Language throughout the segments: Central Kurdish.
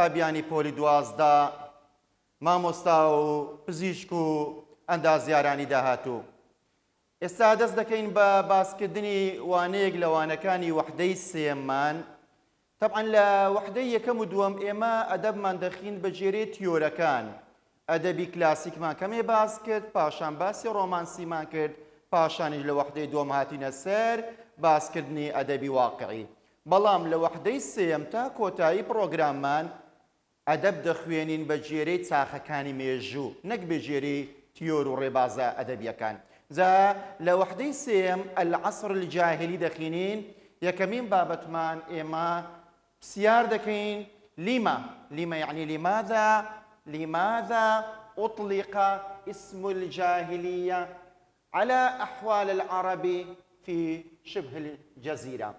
قوتابیانی پۆلی 12 مامۆستا و پزیشک و ئەندازیارانی داهاتوو. ئێستا دەست دەکەین بە باسکردنی وانەیەک لە وانەکانی وەحدەی سێممان. طبعا لە وەحدەی یەکەم و دووەم ئێمە ئەدەبمان دەخین بە جێرەی تیۆرەکان. ئەدەبی کلاسیکمان کەمێ باس کرد، پاشان باسی ڕۆمانسیمان کرد، پاشانیش لە وەحدەی دووەم هاتینە سەر باسکردنی ئەدەبی واقعی. بەڵام لە وەحدەی سێم تا کۆتایی پرۆگراممان ئەدەب دەخوێنین بە جێرەی چاخەکانی مێژوو، نەک بە جێرەی تیۆر و ڕێبازە ئەدەبیەکان. جا لە وەحدەی سێم العەسر الجاهلی دەخینین. یەکەمین بابەتمان ئێمە پرسیار دەکەین لیمە یعنی لماذا أطلق اسم الجاهلية على أحوال العرب في شبه الجزيرة.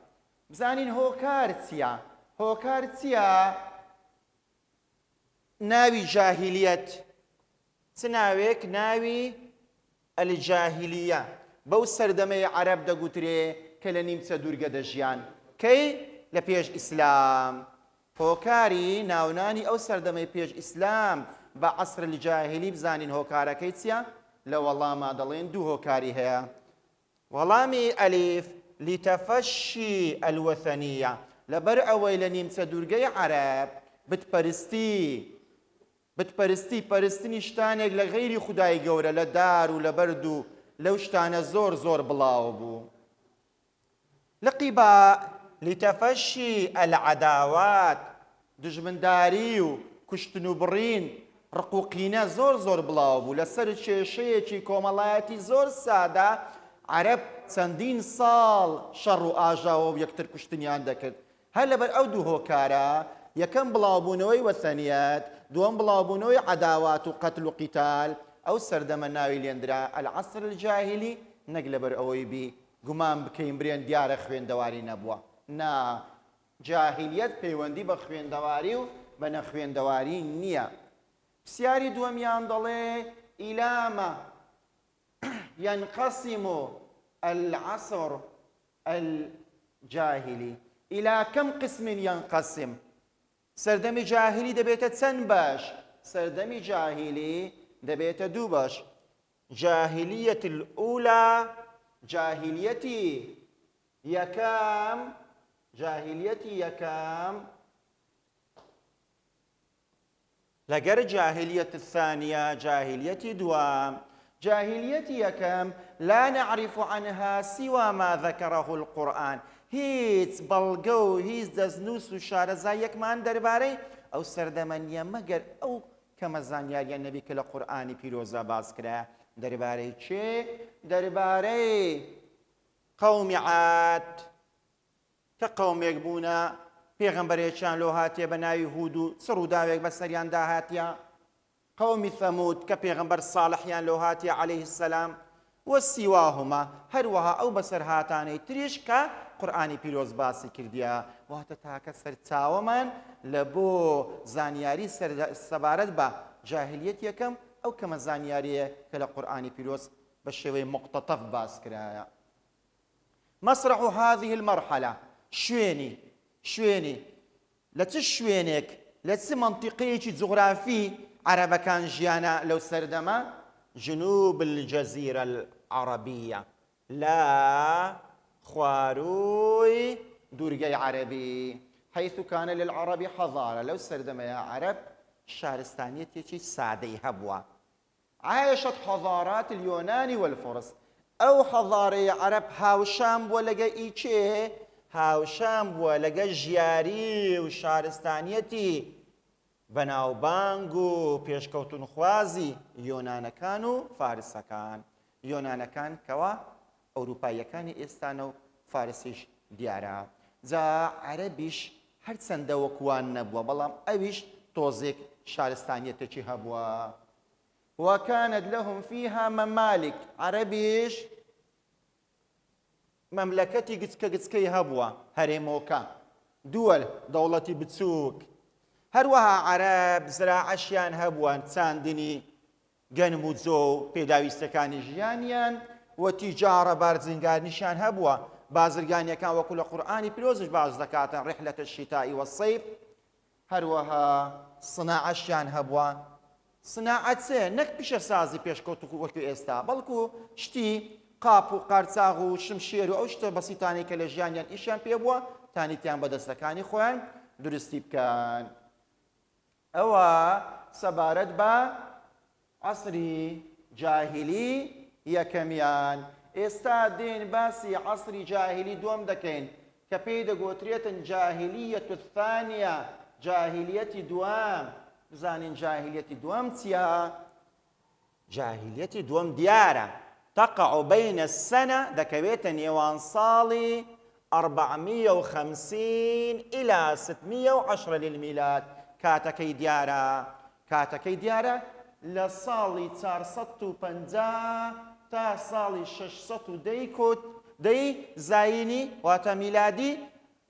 بزانین هۆکار چییە؟ ناوی جاهلیەت چ ناوێک؟ ناوی الجاهلیە. بەو سەردەمەی عەرەب دەگوترێ کە لە نیمچە دوورگە دەژیان. کەی؟ لە پێش ئیسلام. هۆکاری ناونانی ئەو سەردەمەی پێش ئیسلام بە عەسر الجاهلی بزانین هۆکارەکەی چییە؟ لە وەڵاما دەڵێن دوو هۆکاری هەیە. وەڵامی ئەلیف لتەفەشی ئەلوەثەنیە، لەبەر ئەوەی لە نیمچە دوورگەی عەرەب پەرستنی شتانێک لە غەیری خودای گەورە لە دار و لە بەرد و لەو شتانە زۆر بڵاو بوو. لقیبا لتەفەشی ئەلعەداوات، دژمنداری و کوشتن و بڕین ڕقوقینە زۆر بڵاو بوو. لەسەر کێشەیەکی کۆمەڵایەتی زۆر سادە عەرەب چەندین ساڵ شەڕ و ئاژاوە و یەکتر کوشتنیان دەکرد. هەر لەبەر ئەو دوو هۆکارە، یەکەم بڵاوبوونەوەی وەثەنیەت، دووەم بڵاوبوونەوەی عەداوات و قەتل و قیتال، ئەو سەردەمە ناوی لێندرا العەسر الجاهلی، نەک لەبەر ئەوەی گومان بکەین برێن دیارە خوێندەواری نەبووە. نا، جاهلیەت پەیوەندی بە خوێندەواری و بە نەخوێندەواری نییە. پرسیاری دووەمیان دەڵێ ئیلامە ينقسم العصر الجاهلي إلى كم قسم ينقسم؟ سەردەمی جاهلی دەبێتە چەند بەش؟ سەردەمی جاهلی دەبێتە دوو بەش. جاهلیەت الأولى، جاهلیەتی یەکەم لەگەر جاهلیەت الثانیە، جاهلیەتی دووەم. جاهلیەتی یەکەم لا نعرف عنها سوى ما ذكره القرآن، هیچ بەڵگە و هیچ دەستنووس و شارەزایەکمان دەربارەی ئەو سەردەمە نییە مەگەر ئەو کەمە زانیاریە نەبی کە لە قورئانی پیرۆزە باس کرا. دەربارەی چێ؟ دەربارەی قەومی عاد کە قەومێک بوونە پێغەمبەرێکیان لۆ هاتیە بە ناوی هود و چڕ و داوێک بەسەریان داهاتیە. قومی ثەمود کە پێغەمبەر ساڵحیان لۆ هاتیە عەلەیه السەلام. وەسیواهما، هەروەها ئەو بەسەرهاتانەی تریش کە قورئانی پیرۆز باسی کردیە. واتە تاکە سەرچاوەمان لە بۆ زانیاری سەبارەت بە جاهلیەت یەکەم ئەو کەمە زانیاریە کە لە قورئانی پیرۆز بە شێوەی مقتەطەف باس کرایە. مەسرح هذه المرحلة، شوێنی لە چ شوێنێک لە چ مەنتیقەیەکی جوغرافی عەرەبەکان ژیانە لەو سەردەمە؟ جنوب الجزيرة العربية، لا خواروي دوورگەی عەرەبی. حيث كان للعرب حضارة، لەو سەردەمەیە عەرەب شارستانیەتێکی سادەی هەبووە. عاشت حضارات اليونان والفرس، ئەو حەضارەی عەرەب هاوشان بووە لەگە ئیچێ؟ هاوشان بووە لەگە ژیاری و شارستانیەتی بەناوبانگ و پێشکەوتنخوازی یۆنانەکان و فارسەکان. یۆنانەکان کەوا ئەوروپاییەکانی ئێستانە و فارسیش دیارە. جا عەرەبیش هەرچەندە وەکوان نەبووە، بەڵام ئەویش تۆزێک شارستانیەتێکی هەبووە. وكانت لهم فيها ممالك، عەرەبیش مەملەکەتی گچکەی هەبووە، هەرێمۆکە، دووەل دەوڵەتی بچووک. هەروەها عەرەب زراعەشیان هەبووە، چاندنی گەنم و جۆ و پێداویستەکانی ژیانیان، و تیجارە بارجنگانیشیان هەروەها سناعەشیان هەبووە. سناعەت چێ نەک پیشەسازی پێشکەوت وەکو ئێستا، بەڵکو شتی قاپ و قارچاغ و شمشێر و ئەو شتە بەسیتانی کە لە ژیانیان ئیشیان پێ بووە تانیتیان بە دەستەکانی خۆیان دروستی بکەن. ئەوە سەبارەت بە عەسری جاهیلی یەکەمیان. ئێستا دێن باسی عەسری جاهیلی دووەم دەکەین کە پێی دەگوترێتن جاهیلیەت الثانیە، جاهیلیەتی دووەم. بزانین جاهیلیەتی دووەم چییە؟ جاهیلیەتی دووەم دیارە تەقع بەینە السەنە، دەکەوێتە نێوان ساڵی 450 إلى 610 للميلاد. کاتەکەی دیارە لە ساڵی 450 تا ساڵی 610 زاینی واتە میلادی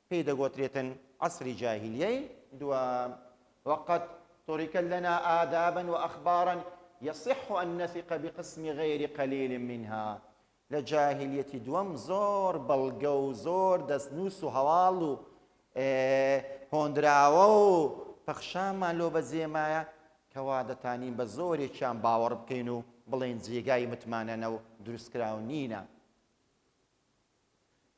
پێی دەگوترێتن عەسری جاهیلیەی دووەم. وقد ترك لنا آدابا وأخبارا يصح أن نثق بقسم غير قليل منها. لجاهلية دوم زور بلغو زور دسنوس هوالو هوندراو پەخشامان لۆ بە زێمایە کەوادەتانین بە زۆرێکیان باوەڕ بکەین و بڵێن جێگای متمانەنە و دروستکراو نینە.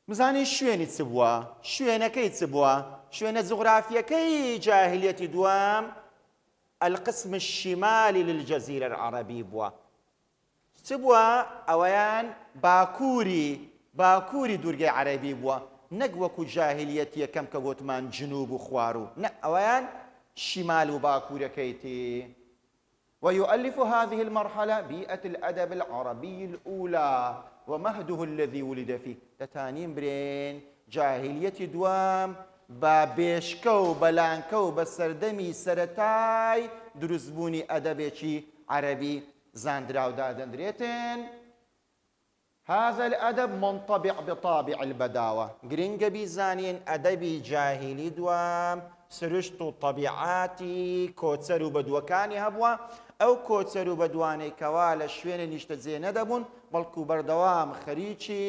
بزانین شوێنی چ بووە؟ شوێنەکەی چ بووە؟ شوێنە جوغرافیەکەی جاهلیەتی دوام القسم الشمالي للجزيرة العربية بووە. چ بووە؟ ئەوەیان باکووری دوورگەی عەرەبی بووە، نەک وەکو جاهلیەتی یەکەم کە گوتمان جنوب و خوار و نە، ئەوەیان شمال و باکوورەکەیتی. ويؤلف هذه المرحلة بيئة الأدب العربي الأولى ومهده الذي ولد فيه. دەتانین برێن جاهلیەتی دوام بە بێشکە و بەلانکە و بە سەردەمی سەرەتای دروستبوونی ئەدەبێکی عەرەبی زاندراودا دەنرێتن. هذا الأدب منطبع بطابع البداوة. گرنگە بیزانین ئەدەبی جاهیلی دوام سرشت و طبیعاتی کۆچەر و بەدووەکانی هەبووە. ئەو کۆچەر و بەدوانەی کەوا لە شوێنە نیشتەجێ نەدەبوون بەڵکو بەردەوام خەریکی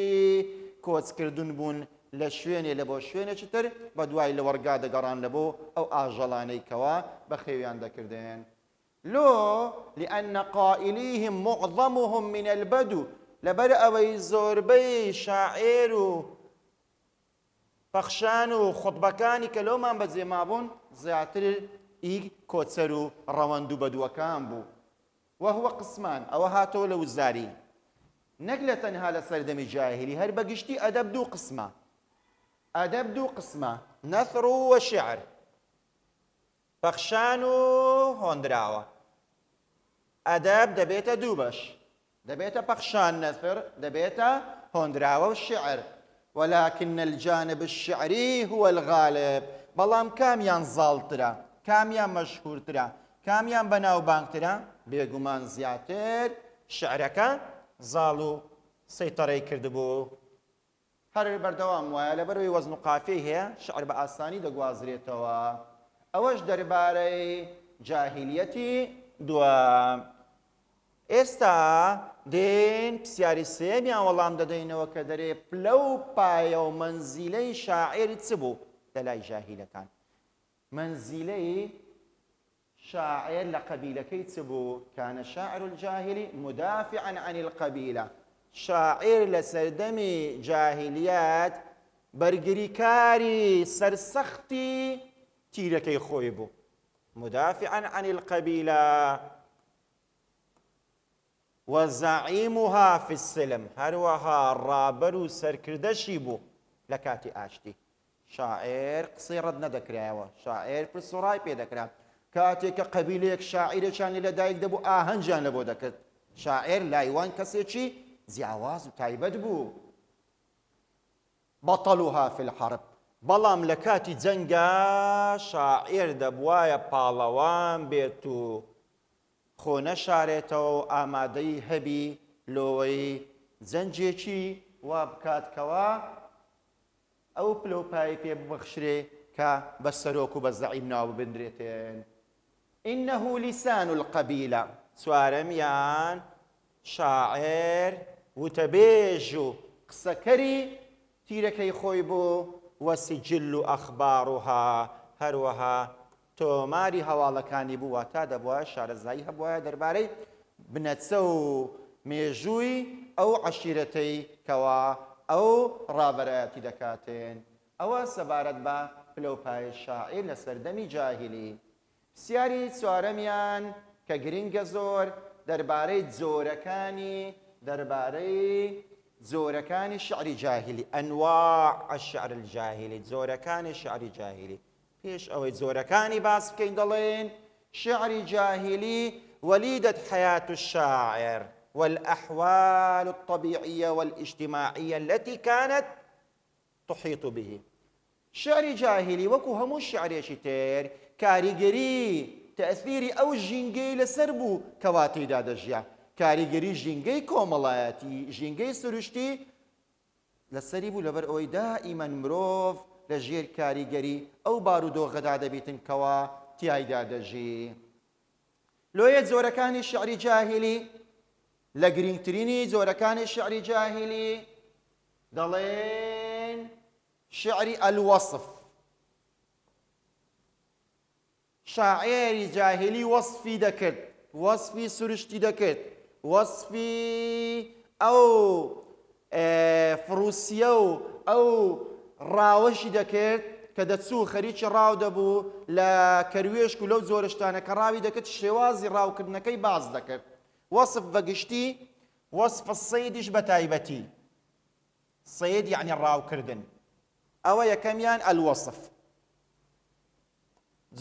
کۆچکردن بوون لە شوێنێ لە بۆ شوێنێکی تر بە دوای لە وەرگا دەگەڕان لە بۆ ئەو ئاژەڵانەی کەوا بە خێویان دەکردێن. لۆ لأن قائليهم معظمهم من البدو، لەبەر ئەوەی زۆربەی شاعیر و پەخشان و خوتبەکانی کە لۆمان بەجێ مابوون زیاتر کۆچەر و ڕەوەند و بەدووەکان بوو. وهو قسمان، ئەوە هاتەوە لە وزاری نەک لە تەنها لە سەردەمی جاهیلی، هەر بەگشتی ئەدەب دوو قسمە. ئەدەب دوو قسمە، نەثر و شعر، پەخشان و هۆندراوە. ئەدەب دەبێتە دوو بەش، دەبێتە پەخشان نەثر، دەبێتە هۆندراوە و شعر. ولكن الجانب الشعري هو الغالب. بەڵام کامیان زاڵترە، کامیان مەشهورترە، کامیان بەناوبانگترە؟ بێگومان زیاتر شعرەکە زاڵ و سەیطەرەی کردبوو. هەر بەردەوام وایە لەبەرەوەی وەزن و قافیەی هەیە شعر بە ئاسانی دەگوازرێتەوە. ئەوەش دەربارەی جاهیلیەتی دووەم. ئێستا دێن پرسیاری سێمیان وەڵام دەدەینەوە کە دەرێ پلە و پایە و مەنزیلەی شاعیر چ بوو لە لای جاهیلەکان؟ مەنزیلەی شاعر لە قەبیلەکەی چ بوو؟ كان شاعر الجاهلی مدافعا عن القبيلة. شاعر لە سەردەمی جاهلیەت بەرگریکاری سەرسەختی تیرەکەی خۆی بوو. مدافعا عن القبيلة وزعيمها في السلم، هەروەها ڕابەر و سەرکردەشی بوو لە کاتی ئاشتی. شاعر قسەی ڕەت نەدەکرایەوە، شاعر پرسوڕای پێدەکرا. کاتێک کە قەبیلەیەک شاعیرێکیان لەدایک دەبوو ئاهەنگیان لەبۆ دەکرد. شاعر لایوان کەسێکی جیاواز و تایبەت بوو. بەطەلوها في الحرب، بەڵام لە کاتی جەنگا شاعر دەبوایە پاڵەوان بێت و خۆ نەشارێتەوە و ئامادەی هەبی لۆوەی جەنجێکی وا بکاتکەوە ئەو پلۆپایی پێ ببەخشرێ کە بە سەرۆک و بە زەعیم ناو ببندرێتێن. إنه لسان القبيلة. سوارەمیان شاعر وتەبێژ و قسەکەری تیرەکەی خۆی بوو. وسجل أخبارها، هەروەها تۆماری هەواڵەکانی بووە تا دەبووە شارەزایی هەبووە دەربارەی بنەچە و مێژووی ئەو عەشیرەتەی کەوا ئەو ڕابەرایەتی دەکاتێن. ئەوە سەبارەت بە پلەپای شاعیر لە سەردەمی جاهیلی. پرسیاری چوارەمیان کە گرنگە زۆر دەربارەی جۆرەکانی شعری جاهیلی، ئەنواع الشعر الجاهلی، جۆرەکانی شعری جاهیلی. پێش ئەوەی جۆرەکانی باس بکەین دەڵێن شعری جاهلی وليدت حياة الشاعر والأحوال الطبيعية والاجتماعية التي كانت تحيط به. شعری جاهلی وەکو هەموو شعرێکی تر کاریگەری تەئثیری ئەو ژینگەی لەسەر بوو کەوا تێیدا دەژیا، کاریگەری ژینگەی کۆمەڵایەتی، ژینگەی سروشتی لەسەری بوو لەبەر ئەوەی دائیمەن مرۆڤ لە ژێر کاریگەری ئەو بارودۆخەدا دەبێتن کەوا تیایدا دەژی. لۆیە جۆرەکانی شعری جاهلی لە گرنگترینی جۆرەکانی شعری جاهلی دەڵێن شعری الوصف. شاعێری جاهلی وەصفی دەکرد، وەصفی سروشتی دەکرد، وەصفی ئەو فروسیە و ئەو ڕاوەشی دەکرد کە دەچوو خەریکی ڕاو دەبوو لە کەروێشک و لەو جۆرەشتانە کە ڕاوی دەکرد شێوازی ڕاوکردنەکەی باز دەکرد. وەصف بەگشتی، وەصف الصەیدیش بە تایبەتی. صەید یعنی ڕاوکردن. ئەوە یەکەمیان الوەصف.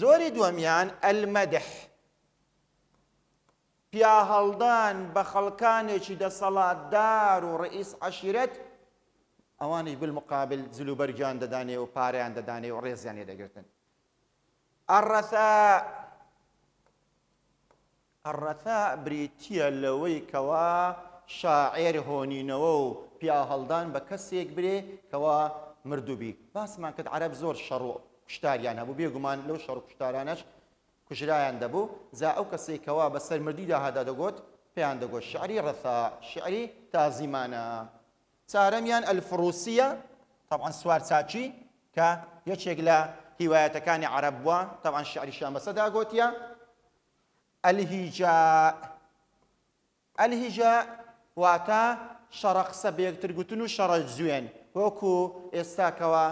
زۆری دووەمیان المەدح، پیاهەڵدان بە خەڵکانێکی دەسەڵاتدار و ڕئیس عەشیرەت، ئەوانش بالمقابل جلوبەرگیان دەدانێ و پارەیان دەدانێ و ڕێزیان لێ دەگرتن. الرەثاء بریتیە لەوەی کەوا شاعێر هۆنینەوە و پیاهەڵدان بە کەسێک برێ کەوا مردووبی. باسمان کرد عەرەب زۆر شەڕ و کوشتاریان هەبوو، بێگومان لەو شەڕ و کوشتارانەش کوژرایان دەبوو. جا ئەو کەسێک کەوا بەسەر مردیدا هەدا دەگوت پێیان دەگوت شعری ڕەثاء، شعری تازیمانە. چارەمیان الفروسیە، طبعا سوار چاچی کە یەکێک لە هیوایەتەکانی عەرەب بووە، طبعا شعریشیان بەسەدا گوتیە. الهیجاء، الهیجاء واتە شەڕە قسە بە یەکتر گوتن و شەڕە جوێن، وەکو ئێستاکەوە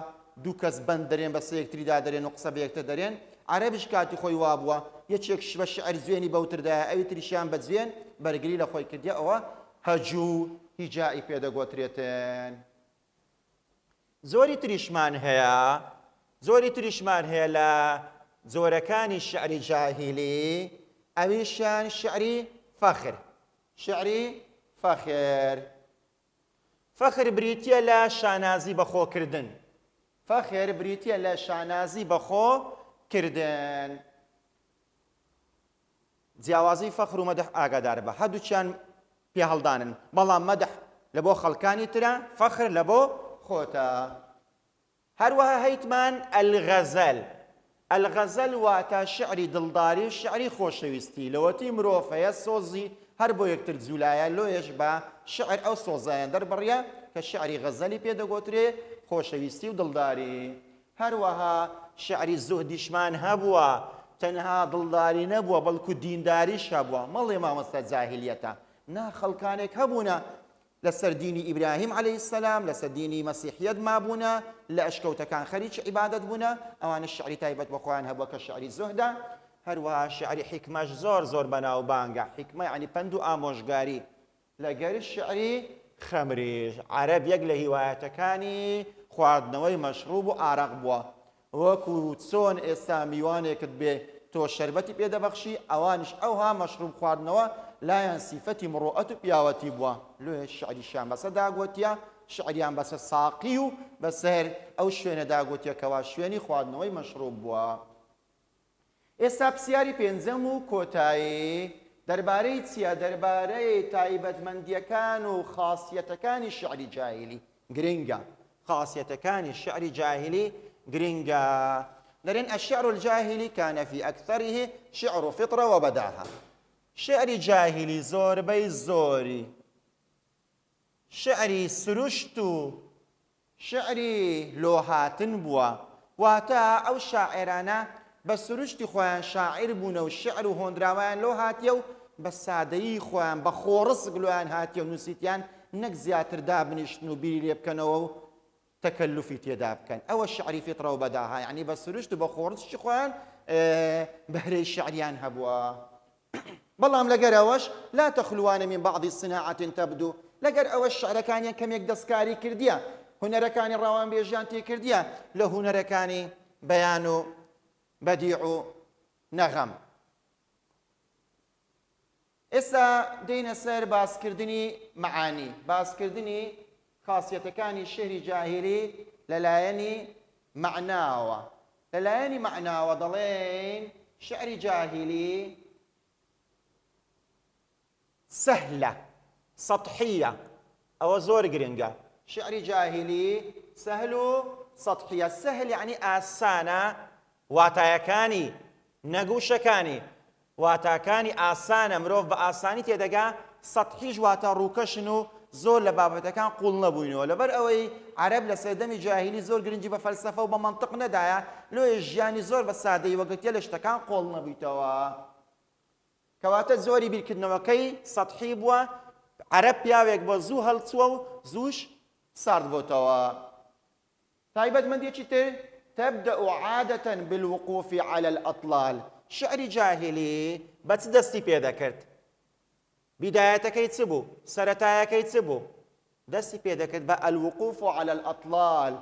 دوو کەس بەند دەرێن بەسەر یەکتریدا دەرێن و قسە بە یەکتر دەرێن. عەرەبیش کاتی خۆی وا بووە یەکێکش بە شعر جوێنی بەوتردایە ئەوی تریشیان بە جوێن بەرگری لە خۆی کردیە، ئەوە هەجوو هیجائی پێدەگوترێتن. زۆری تریشمان هەیە لە جۆرەکانی شعری جاهیلی، ئەویشیان شعری فەخر. شعری فەخر، فەخر بریتیە لە شانازی بەخۆکردن. فەخر بریتیە لە شانازی بەخۆکردن. جیاوازی فەخر و مەدح ئاگادار بە، هەردووچیان پێ هەڵدانن، بەڵام مەدح لە بۆ خەڵکانی ترە، فەخر لە بۆ خۆتە. هەروەها هەیتمان الغەزەل. الغەزەل واتە شعری دڵداری و شعری خۆشەویستی، لەوەتی مرۆڤ هەیە سۆزی هەر بۆ یەکتر جوولایە، لۆیەش بە شعر ئەو سۆزایان دەربڕیە کە شعری غەزەلی پێدەگوترێ، خۆشەویستی و دڵداری. هەروەها شعری زوهدیشمان هەبووە، تەنها دڵداری نەبووە بەڵکو دینداریش هەبووە. مەڵێ مامۆستا جاهیلیەتە، نا خەڵکانێک هەبوونە لەسەر دینی ئیبراهیم عەلەیهی سەلام، لەسەر دینی مەسیحیەت مابوونە، لە ئەشکەوتەکان خەریکی عیبادەت بوونە، ئەوانە شعری تایبەت بە خۆیان هەبووە کە شعری زوهدە. هەروەها شعری حیکمەش زۆر بەناوبانگە. حیکمە یعنی پند و ئامۆژگاری. لەگەر شعری خەمریش، عەرەب یەک لە هیوایەتەکانی خواردنەوەی مەشروب و ئارەق بووە. وەکو چۆن ئێستا میوانێکت بێ تۆ شەربەتی پێدەبەخشی، ئەوانش ئەوها مەشروب خواردنەوە لایەن سیفەتی مڕوعەت و پیاوەتی بووە. لێ شعریشیان بەسەردا گوتیە، شعریان بەسەر ساقی و بەسەر ئەو شوێنەدا گوتیەکەوە شوێنی خواردنەوەی مەشروب بووە. ئێستا پرسیاری پێنجەم و کۆتایی دەربارەی چییە؟ دەربارەی تایبەتمەندیەکان و خاصیەتەکانی شعری جاهیلی. گرنگە خاصیەتەکانی شعری جاهیلی گرنگە. دەرێن الشعر الجاهلی كان في أكثره شعر فطرة وبداهة. شعری جاهلی زۆربەی زۆری شعری سروشت و شعری لۆهاتن بووە، واتە ئەو شاعێرانە بە سروشتی خۆیان شاعر بوونە و شعر و هۆندراوایان لەو هاتیە و بە سادەیی خۆیان بە خۆڕسک لۆیان هاتیە و نووسیتیان نەک زیاتر دابنیشتن و بیری لێ بکەنەوە و تەکەلوفی تێدا بکەن ئەوە شعری فیتڕە و بەداها یعنی بە سروشت و بە خۆڕسکی خۆیان بەهرەی شعریان هەبووە بەڵام لەگەرەوەش لا تەخلوانە من بعضی صناعة تبدو لەگەر ئەوە شعرەکانیان کەمێک دەستکاری کردیە هونەرەکانی ڕاوانبێژیان تێکردیە لە هونەرەکانی بەیان و بەدیع و نەغەم ئێستا دێنە سەر باسکردنی معانی باسکردنی خاصیەتەکانی شێری جاهیلی لەلایەنی معناوە لەلایەنی معناوە دەڵێن شعری جاهیلی سهلە سطحیە ئەوە زۆر گرنگە شعری جاهیلی سهل و سطحیە سهل یعنی ئاسانە واتایەکانی نەگووشەکانی واتاکانی ئاسانە مرۆڤ بە ئاسانی تێدەگا سەطحیش واتە ڕووکەشن و زۆر لە بابەتەکان قوڵ نەبووینەوە لەبەر ئەوەی عەرەب لە سەردەمی جاهیلی زۆر گرنگی بە فەلسەفە و بە مەنطق نەدایە لۆیە ژیانی زۆر بە سادەی وەگرتیە لە شتەکان قوڵ نەبوویتەوە کەواتە زۆری بیرکردنەوەکەی سەطحی بووە عەرەب پیاوێک بە زوو هەڵچووە و زووش سارد بۆتەوە تایبەتمەندێکی تر تبدأ عادة بالوقوف على الأطلال شعری جاهیلی بە چ دەستی پێدەکرد بیدایەتەکەی چ بوو سەرەتایەکەی چ بوو دەستی پێدەکرد بە الوقوف على الأطلال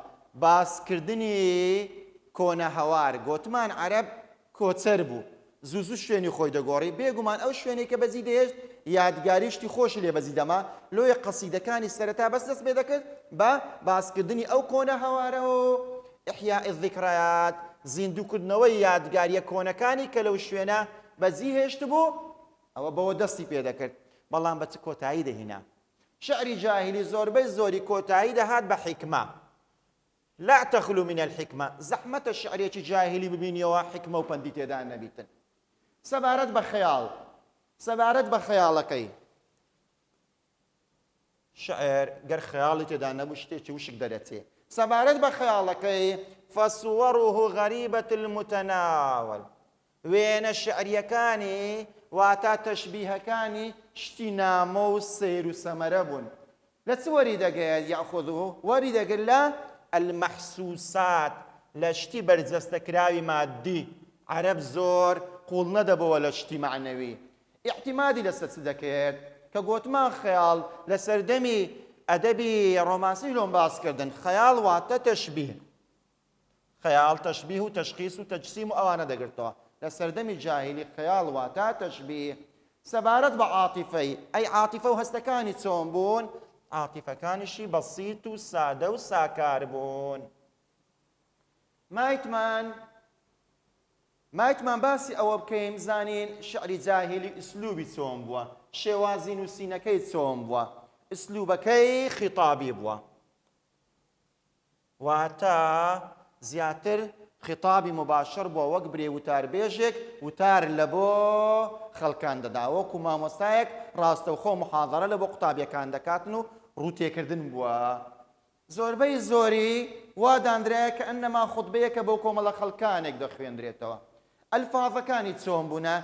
باسکردنی کۆنە هەوار گوتمان عەرەب کۆچەر بوو زوو زوو شوێنی خۆی دەگۆڕی بێگومان ئەو شوێنی کە بەزی دەهێشت یادگاریشتی خۆشی لێ بەزی دەما لۆیە قەسیدەکانی سەرەتا بەس دەست پێ دەکرد بە باسکردنی ئەو کۆنە هەوارە و إحياء الذكريات زیندووکردنەوەی یادگاریە کۆنەکانی کە لەو شوێنە بەزی هێشت بوو ئەوە بەوە دەستی پێ دەکرد بەڵام بە چ کۆتایی دەهێنا شعری جاهیلی زۆربەی زۆری کۆتایی دەهات بە حیکمە لا تخلو من الحكمة زەحمەتە شعرێکی جاهیلی ببینیەوە حکمە و پەندی تێدا نەبیتن سەبارەت بە خەیاڵ سەبارەت بە خەیاڵەکەی شعر گەر خەیاڵی تێدا نەبوو شتێکی وشک دەرەچێ سەبارەت بە خەیاڵەکەی فصوره غريبة المتناول وێنە شعریەکانی واتە تەشبیهەکانی شتی نامە و سیر و سەمەرە بوون لە چ وەری دەگەیت یاخودوه وەری دەگرت لە المەحسوسات لە شتی بەرجەستەکراوی مادی عەرەب زۆر قوڵ نەدەبەوە لە شتی معنەوی ئیعتیمادی لەسەر چ دەکرد کە گوتمان خەیاڵ لە سەردەمی ئەدەبی ڕۆمانسی لۆم باسکردن خەیاڵ واتە تەشبیه خەیاڵ تەشبیه و تەشخیص و تەجسیم و ئەوانە دەگرتەوە لە سەردەمی جاهیلی خەیاڵ واتە تەشبیه سەبارەت بە عاتیفەی ئەی عاتیفە و هەستەکانی چۆن بوون عاتیفەکانیشی بەسیط و سادە و ساکار بوون مایتمان باسی ئەوە بکەین زانین شعری جاهیلی ئسلوبی چۆن بووە شێوازی نووسینەکەی چۆن بووە ئسلوبەکەی خیتابی بووە واتە زیاتر خیتابی مباشر بووە وەک برێ وتاربێژێک وتار لە بۆ خەڵکان دەدا وەکو مامۆستایەک ڕاستەوخۆ محاضەرە لە بۆ قوتابیەکان دەکاتن و ڕووتێکردن بووە زۆربەی زۆری وا دانرایە کە ئەنەما خوتبەیەکە بۆ کۆمەڵە خەڵکانێک دەخوێندرێتەوە ئەلفاظەکانی چۆن بوونە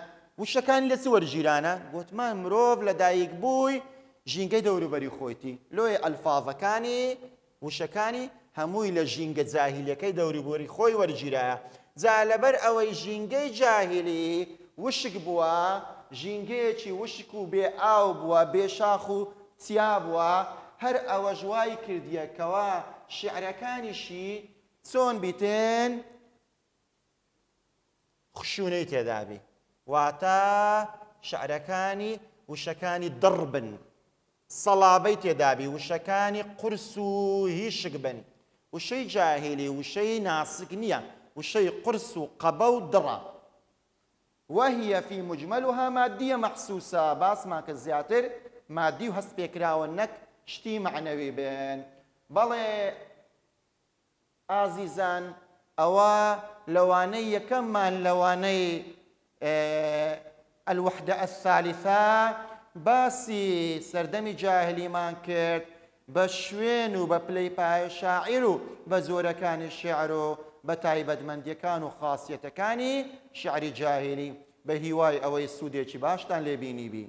وشەکانی لە چ وەرگیرانە گوتمان مرۆڤ لە دایک بووی ژینگەی دەوروبەری خۆیتی لۆیە ئەلفاظەکانی وشەکانی هەمووی لە ژینگە جاهیلەکەی دەوروبەری خۆی وەرگیرایە جا لەبەر ئەوەی ژینگەی جاهیلی وشک بووە ژینگەیەکی وشک و بێ ئاو بووە بێ شاخ و چیا بووە هەر ئەوە ژوای کردیەکەوە شیعرەکانیشی چۆن بیتن خشونەی تێدابی واتە شعرەکانی وشەکانی دڕ بن سەڵابەی تێدابی وشەکانی قورس و هیشک بن وشەی جاهیلی وشەی ناسک نییە وشەی قورس و قەبە و دڕە وهي في مجملها مادية محسوسة باس ما كزياتر مادي وهست بيكراوە نەک شتی معنەوی بن بەڵێ ئازیزان ئەوە لەوانەی یەکەممان لەوانەی الوحدة الثالثة باسی سەردەمی جاهلیمان کرد بە شوێن و بە پلەی پایە شاعیر و بە زۆرەکانی شێعر و بە تایبەتمەندیەکان و خاصیەتەکانی شعری جاهلی بە هیوای ئەوەی سوودێکی باشتان لێبینی بی.